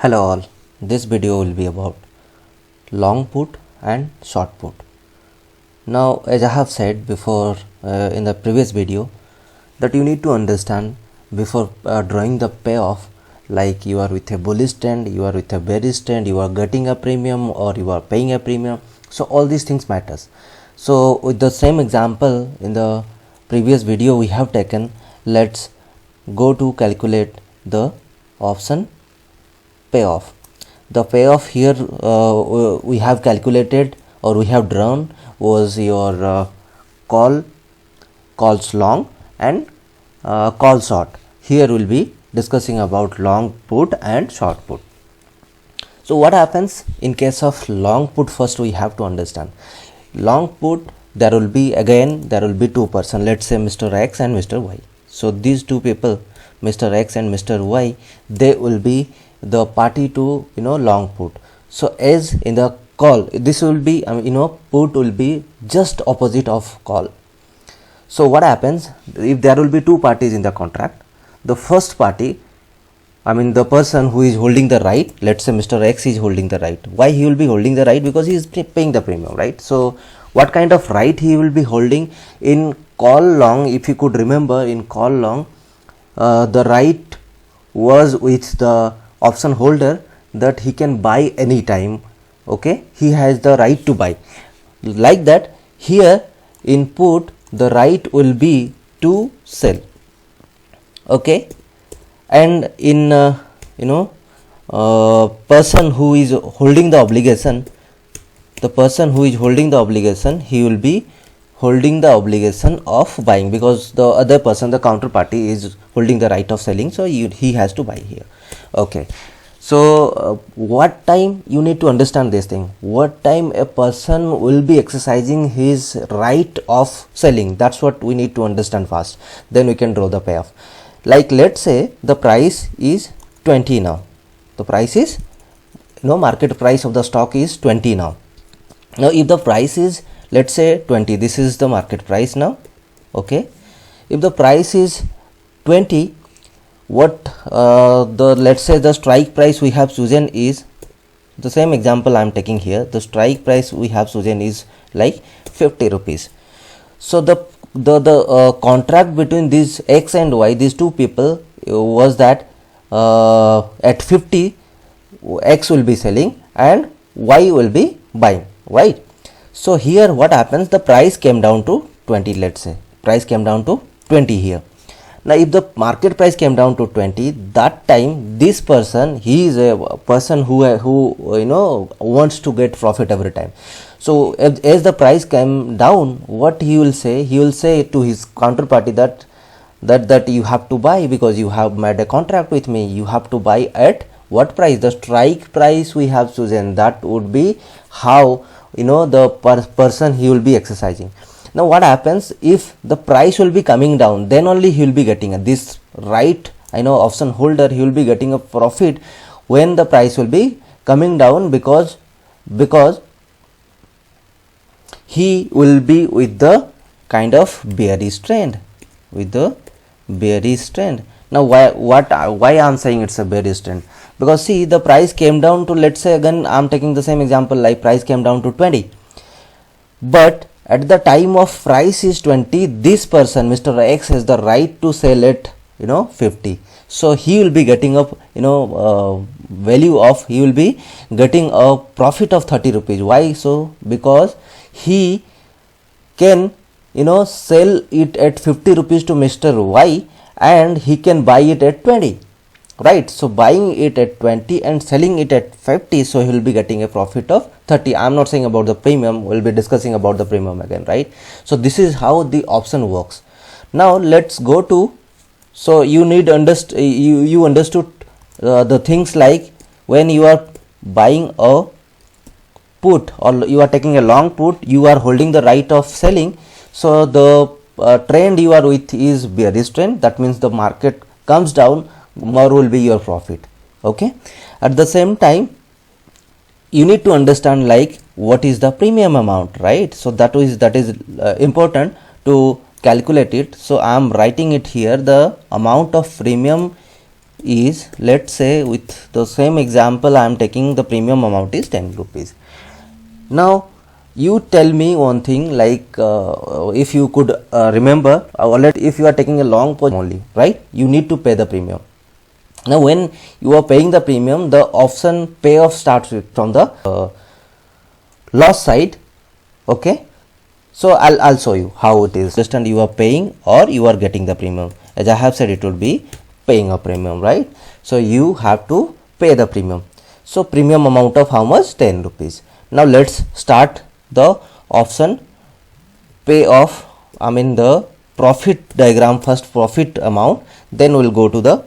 Hello all, this video will be about long put and short put. Now, as I have said before in the previous video, that you need to understand before drawing the payoff, like you are with a bullish trend, you are with a bearish trend, you are getting a premium or you are paying a premium. So all these things matters. So with the same example in the previous video we have taken, let's go to calculate the option payoff. The payoff here we have calculated or we have drawn was your calls long and call short. Here we will be discussing about long put and short put. So what happens in case of long put? First we have to understand long put, there will be two person, let's say Mr. X and Mr. Y. So these two people, Mr. X and Mr. Y, they will be the party to long put. So as in the call, this will be put will be just opposite of call. So what happens if there will be two parties in the contract? The first party, the person who is holding the right, let's say Mr. X is holding the right. Why he will be holding the right? Because he is paying the premium, right? So what kind of right he will be holding in call long? If you could remember, in call long the right was with the option holder, that he can buy any time. Okay, he has the right to buy. Like that, here in put the right will be to sell. Okay, and in person who is holding the obligation, he will be holding the obligation of buying, because the other person, the counterparty, is holding the right of selling, so he has to buy here. Okay, so what time you need to understand this thing, what time a person will be exercising his right of selling, that's what we need to understand first, then we can draw the payoff. Like let's say the price is 20 now, the price is market price of the stock is 20 now. Now if the price is, let's say 20, this is the market price now. Okay, if the price is 20, what let's say the strike price we have chosen is, the same example I am taking here, the strike price we have chosen is like 50 rupees. So the contract between these X and Y, these two people, was that at 50 X will be selling and Y will be buying, right? So here what happens, the price came down to 20, let's say price came down to 20 here. Now if the market price came down to 20, that time this person, he is a person who wants to get profit every time. So as the price came down, what he will say? He will say to his counterparty that you have to buy, because you have made a contract with me, you have to buy at what price? The strike price we have chosen, that would be how the person he will be exercising. Now what happens if the price will be coming down, then only he will be getting this right option holder, he will be getting a profit when the price will be coming down, because he will be with the kind of bearish trend, Now why I am saying it's a bearish trend? Because see, the price came down to, let's say again I am taking the same example, like price came down to 20, but at the time of price is 20, this person Mr. X has the right to sell at 50. So he will be getting a value of, he will be getting a profit of 30 rupees. Why so? Because he can sell it at 50 rupees to Mr. Y and he can buy it at 20, right? So buying it at 20 and selling it at 50, so he will be getting a profit of 30. I am not saying about the premium, we will be discussing about the premium again, right? So this is how the option works. Now let's go to, so you need you understood the things, like when you are buying a put or you are taking a long put, you are holding the right of selling. So the trend you are with is bearish trend, that means the market comes down, more will be your profit. Okay, at the same time you need to understand like what is the premium amount, right? So that is important to calculate it. So I am writing it here, the amount of premium is, let's say with the same example I am taking, the premium amount is 10 rupees. Now you tell me one thing, like if you could remember, if you are taking a long position only, right, you need to pay the premium. Now when you are paying the premium, the option payoff starts from the loss side. Okay, so I'll show you how it is. Understand, you are paying or you are getting the premium. As I have said, it would be paying a premium, right? So you have to pay the premium. So premium amount of how much? 10 rupees. Now let's start the option pay off, I mean the profit diagram. First profit amount, then we'll go to the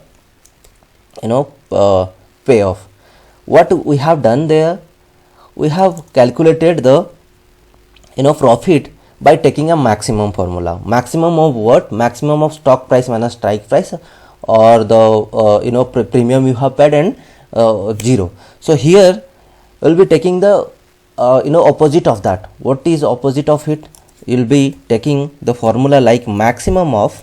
payoff. What we have done there, we have calculated the profit by taking a maximum formula. Maximum of what? Maximum of stock price minus strike price, or the premium you have paid, and 0. So here we will be taking the opposite of that. What is opposite of it? You will be taking the formula like maximum of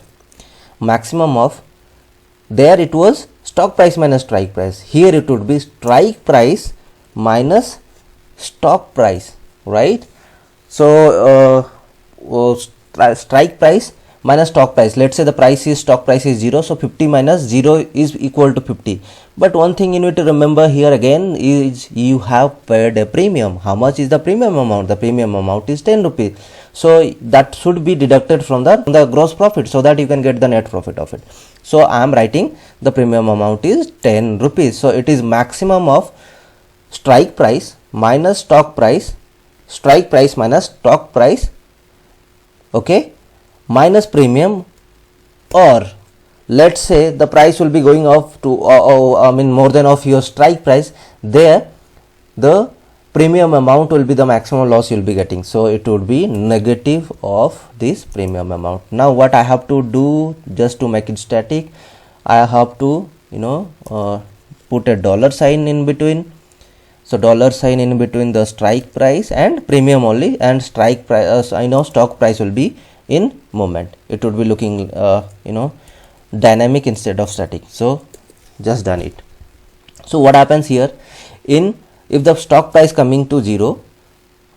there it was stock price minus strike price. Here it would be strike price minus stock price, right? So strike price minus stock price. Let's say the stock price is 0, so 50 minus 0 is equal to 50. But one thing you need to remember here again is you have paid a premium. How much is the premium amount? The premium amount is 10 rupees. So that should be deducted from the gross profit, so that you can get the net profit of it. So I am writing the premium amount is 10 rupees. So it is maximum of strike price minus stock price, strike price minus stock price, okay, minus premium, or let's say the price will be going up to more than of your strike price. There the premium amount will be the maximum loss you will be getting, so it would be negative of this premium amount. Now what I have to do, just to make it static, I have to put a dollar sign in between. So dollar sign in between the strike price and premium only, and strike price stock price will be in movement. It would be looking dynamic instead of static. So just done it. So what happens here, if the stock price coming to 0,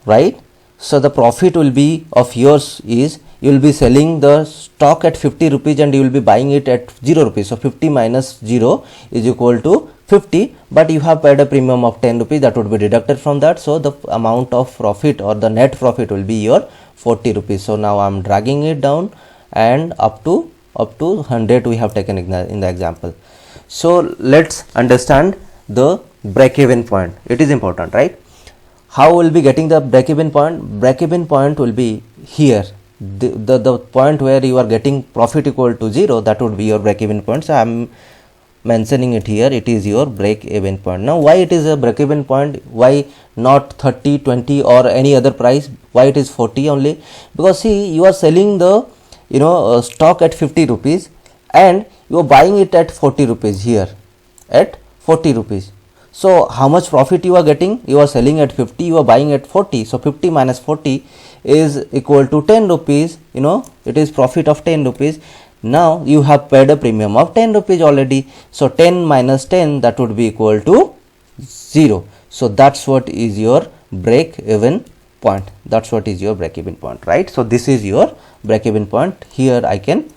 right, so the profit will be of yours is, you will be selling the stock at 50 rupees and you will be buying it at 0 rupees. So 50 minus 0 is equal to 50, but you have paid a premium of 10 rupees, that would be deducted from that. So the amount of profit or the net profit will be your 40 rupees. So now I am dragging it down, and up to 100 we have taken in the example. So let's understand the break-even point. It is important, right? How will be getting the break-even point? Break-even point will be here, the point where you are getting profit equal to 0, that would be your break-even point. So I am mentioning it here, it is your break-even point. Now why it is a break-even point? Why not 30, 20 or any other price? Why it is 40 only? Because see, you are selling the stock at 50 rupees and you are buying it at 40 rupees here, at 40 rupees. So how much profit you are getting? You are selling at 50, you are buying at 40. So 50 minus 40 is equal to 10 rupees. It is profit of 10 rupees. Now you have paid a premium of 10 rupees already. So 10 minus 10, that would be equal to 0. So that's what is your break even point. That's what is your break even point, right? So this is your break even point. Here I can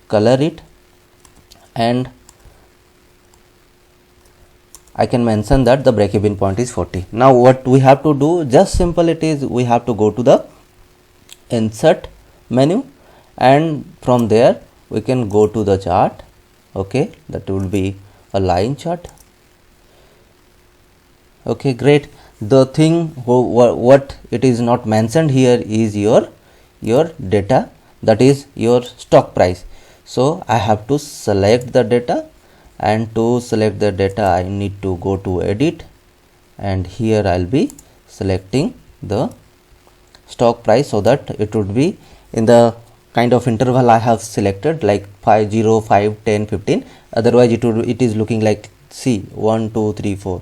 color it, and I can mention that the break even point is 40. Now what we have to do, just simple, it is we have to go to the insert menu, and from there we can go to the chart. Okay, that will be a line chart. Okay, great. The thing what it is not mentioned here is your data, that is your stock price. So I have to select the data, and to select the data I need to go to edit, and here I'll be selecting the stock price, so that it would be in the kind of interval I have selected, like 5, 0, 5, 10, 15. Otherwise it is looking like, see, 1, 2, 3, 4.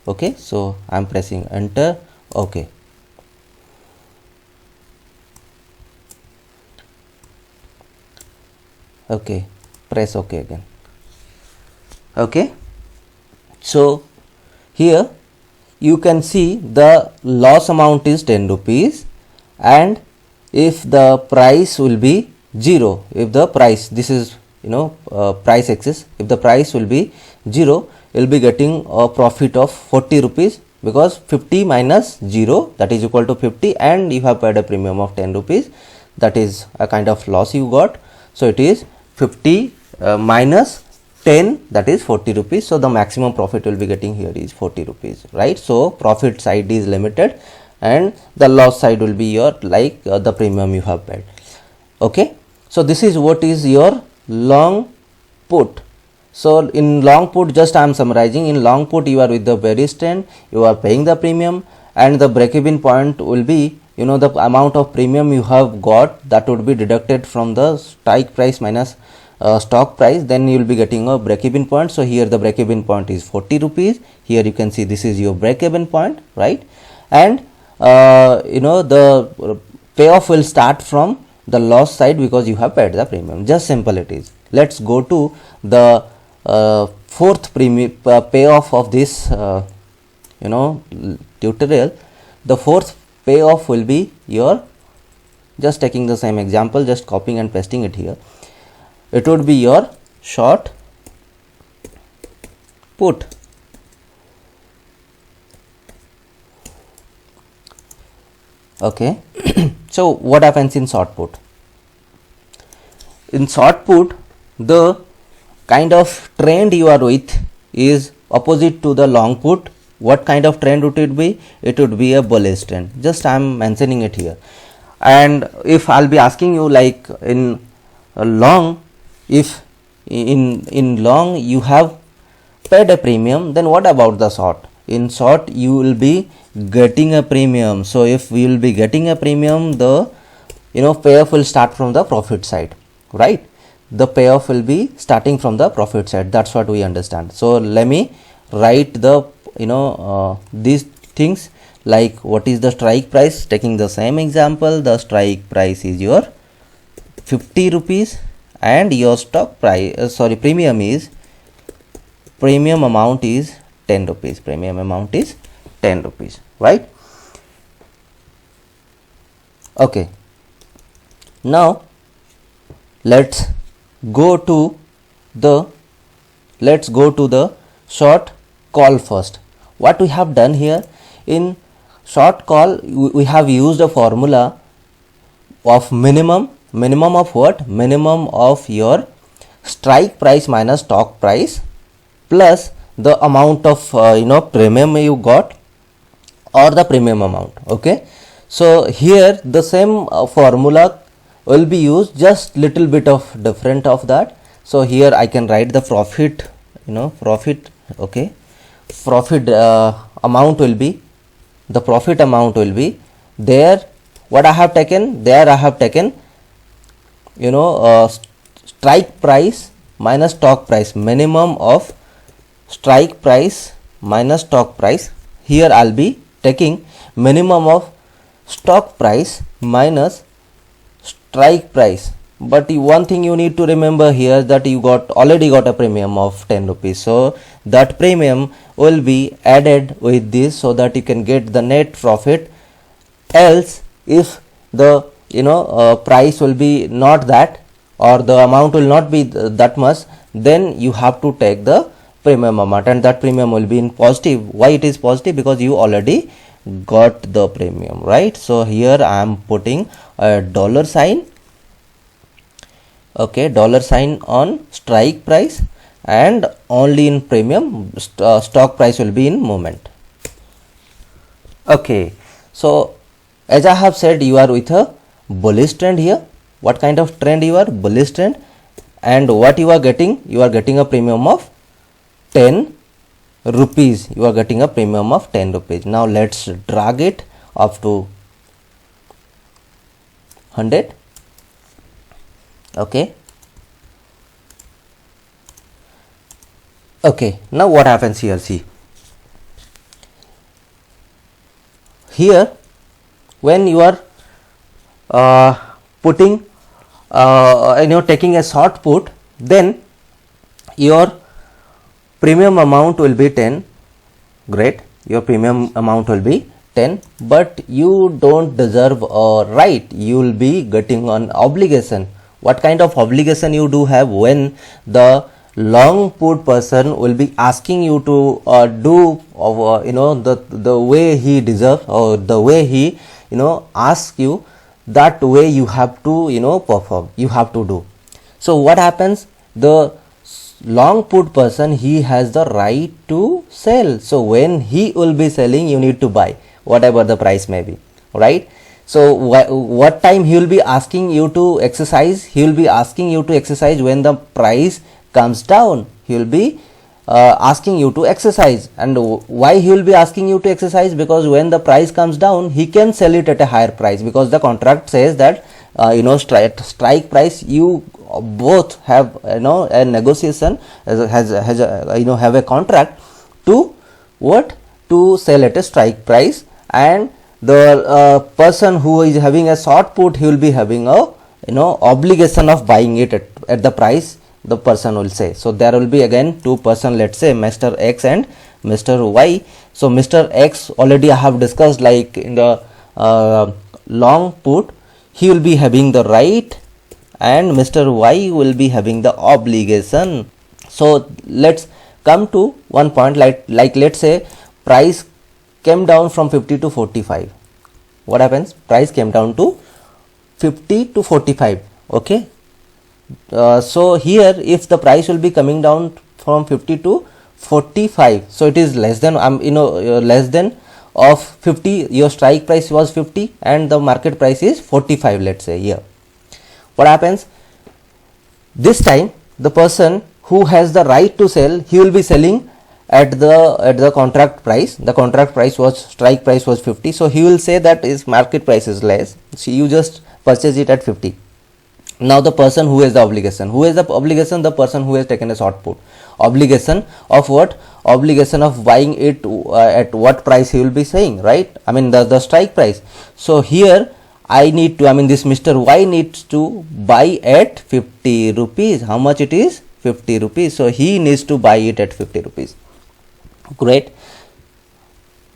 Okay, so I'm pressing enter. Okay, okay, press OK again. Okay, so here you can see the loss amount is 10 rupees, and if the price will be 0, if the price, this is price axis, if the price will be 0, you will be getting a profit of 40 rupees, because 50 minus 0, that is equal to 50, and you have paid a premium of 10 rupees, that is a kind of loss you got. So it is 50 minus 10, that is 40 rupees. So the maximum profit will be getting here is 40 rupees, right? So profit side is limited and the loss side will be your the premium you have paid. Okay, so this is what is your long put. So in long put, just I am summarizing, in long put you are with the bearish trend, you are paying the premium, and the break even point will be the amount of premium you have got, that would be deducted from the strike price minus stock price, then you will be getting a break even point. So here the break even point is 40 rupees. Here you can see this is your break even point, right? And the payoff will start from the loss side because you have paid the premium. Just simple it is. Let's go to the fourth payoff of this tutorial. The fourth payoff will be your, just taking the same example, just copying and pasting it here, it would be your short put. Okay, so what happens in short put? In short put, the kind of trend you are with is opposite to the long put. What kind of trend would it be? It would be a bullish trend. Just I am mentioning it here. And if I'll be asking you, like in long, if in long you have paid a premium, then what about the short? In short you will be getting a premium. So if we will be getting a premium, the payoff will start from the profit side, right? The payoff will be starting from the profit side. That's what we understand. So let me write the these things, like what is the strike price. Taking the same example, the strike price is your 50 rupees and your stock price premium amount is 10 rupees. Premium amount is 10 rupees, right? Okay, now let's go to the short call first. What we have done here, in short call we have used a formula of minimum of what? Minimum of your strike price minus stock price plus the amount of premium you got, or the premium amount. Okay, so here the same formula will be used, just little bit of different of that. So here I can write the profit, okay, profit amount will be, the profit amount will be there. What I have taken there, I have taken strike price minus stock price, minimum of strike price minus stock price. Here I'll be taking minimum of stock price minus strike price. But one thing you need to remember here, that you already got a premium of 10 rupees. So that premium will be added with this, so that you can get the net profit. Else if the price will be not that, or the amount will not be that much, then you have to take the premium amount, and that premium will be in positive. Why it is positive? Because you already got the premium, right? So here I am putting a dollar sign, okay, dollar sign on strike price, and only in premium stock price will be in moment. Okay, so as I have said, you are with a bullish trend here. What kind of trend you are? Bullish trend. And what you are getting? You are getting a premium of 10 rupees. You are getting a premium of 10 rupees. Now let's drag it up to 100. Okay. Okay, now what happens here? See, here when you are putting taking a short put, then your premium amount will be 10. Great, your premium amount will be 10, but you don't deserve a right, you will be getting an obligation. What kind of obligation you do have? When the long put person will be asking you to do the way he deserves, or the way he asks you, that way you have to perform, you have to do. So what happens? The long put person, he has the right to sell. So when he will be selling, you need to buy whatever the price may be, right? So what time he will be asking you to exercise? He will be asking you to exercise when the price comes down. He will be asking you to exercise. And why he will be asking you to exercise? Because when the price comes down, he can sell it at a higher price, because the contract says that strike price, you both have a negotiation, have a contract to what, to sell at a strike price. And the person who is having a short put, he will be having a obligation of buying it at the price the person will say. So there will be again two person, let's say Mr. X and Mr. Y. So Mr. X already I have discussed, like in the long put, he will be having the right and Mr. Y will be having the obligation. So let's come to one point, like let's say price came down from 50 to 45. What happens? Price came down to 50 to 45. Okay. So here, if the price will be coming down from 50 to 45, so it is less than less than of 50. Your strike price was 50 and the market price is 45, let's say here. What happens? This time the person who has the right to sell, he will be selling at the contract price. The contract price was, strike price was 50, so he will say that his market price is less, so you just purchase it at 50. Now the person who has the obligation, the person who has taken a short put, obligation of what? Obligation of buying it at what price he will be saying, right? I mean the strike price. So here I need to, this Mr. Y needs to buy at 50 rupees. How much it is? 50 rupees. So he needs to buy it at 50 rupees. Great,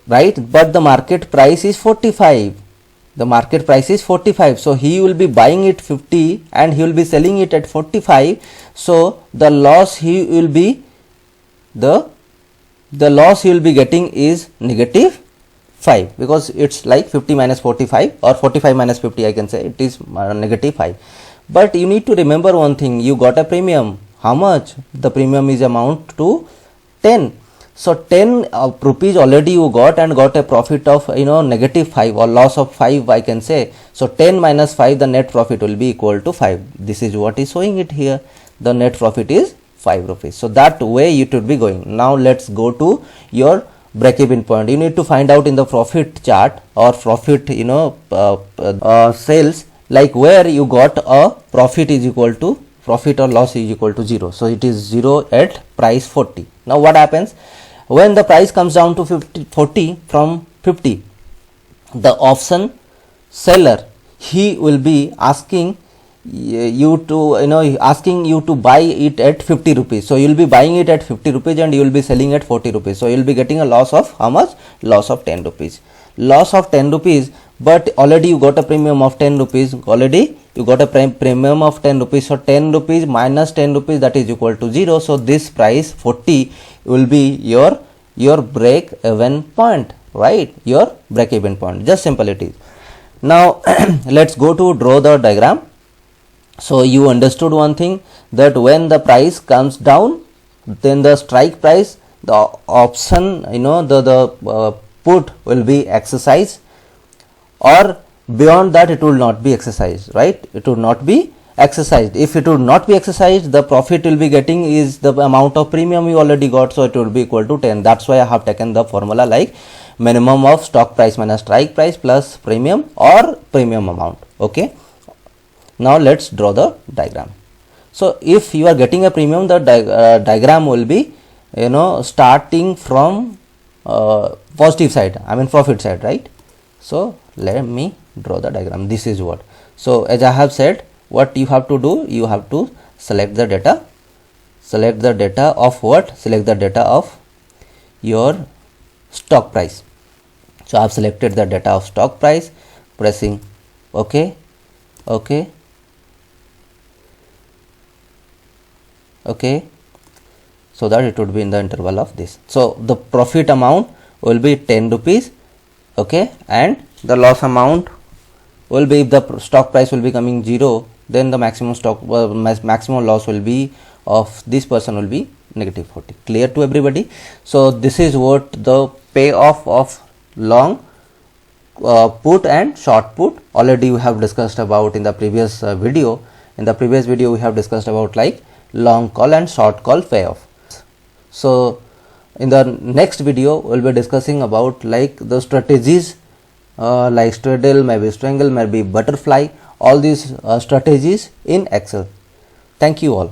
right? But the market price is 45. The market price is 45. So he will be buying it 50 and he will be selling it at 45. So the loss he will be, the loss he will be getting is negative 5, because it's like 50 minus 45 or 45 minus 50, I can say it is negative 5. But you need to remember one thing, you got a premium. How much? The premium is amount to 10. So 10 rupees already you got, and got a profit of negative 5 or loss of 5, I can say. So 10 minus 5, the net profit will be equal to 5. This is what is showing it here. The net profit is 5 rupees. So that way it would be going. Now let's go to your break-even point. You need to find out in the profit chart or profit sales, like where you got a profit is equal to, profit or loss is equal to 0. So it is 0 at price 40. Now what happens? When the price comes down to 40 from 50, the option seller, he will be asking you to buy it at 50 rupees. So you will be buying it at 50 rupees and you will be selling at 40 rupees. So you will be getting a loss of how much? Loss of 10 rupees. Loss of 10 rupees, but already you got a premium of 10 rupees. Already you got a premium of 10 rupees. So 10 rupees minus 10 rupees, that is equal to 0. So this price 40 will be your break even point, right? Your break even point. Just simple it is. Now let's go to draw the diagram. So you understood one thing, that when the price comes down, then the strike price, the option, the put will be exercised, or beyond that it will not be exercised, right? It will not be exercised. If it would not be exercised, the profit will be getting is the amount of premium you already got, so it will be equal to 10. That's why I have taken the formula like minimum of stock price minus strike price plus premium or premium amount. Okay. Now let's draw the diagram. So if you are getting a premium, the diagram will be starting from positive side, profit side, right? So let me draw the diagram. This is what. So as I have said, what you have to do, you have to select the data, select the data of what? Select the data of your stock price. So I have selected the data of stock price, pressing OK, OK, OK, so that it would be in the interval of this. So the profit amount will be 10 rupees, okay, and the loss amount will be, if the stock price will be coming 0, then the maximum maximum loss will be of this person will be negative 40. Clear to everybody? So this is what the payoff of long put and short put. Already we have discussed about in the previous video. In the previous video we have discussed about like long call and short call payoff. So in the next video we will be discussing about like the strategies like straddle, maybe strangle, maybe butterfly, all these strategies in Excel. Thank you all.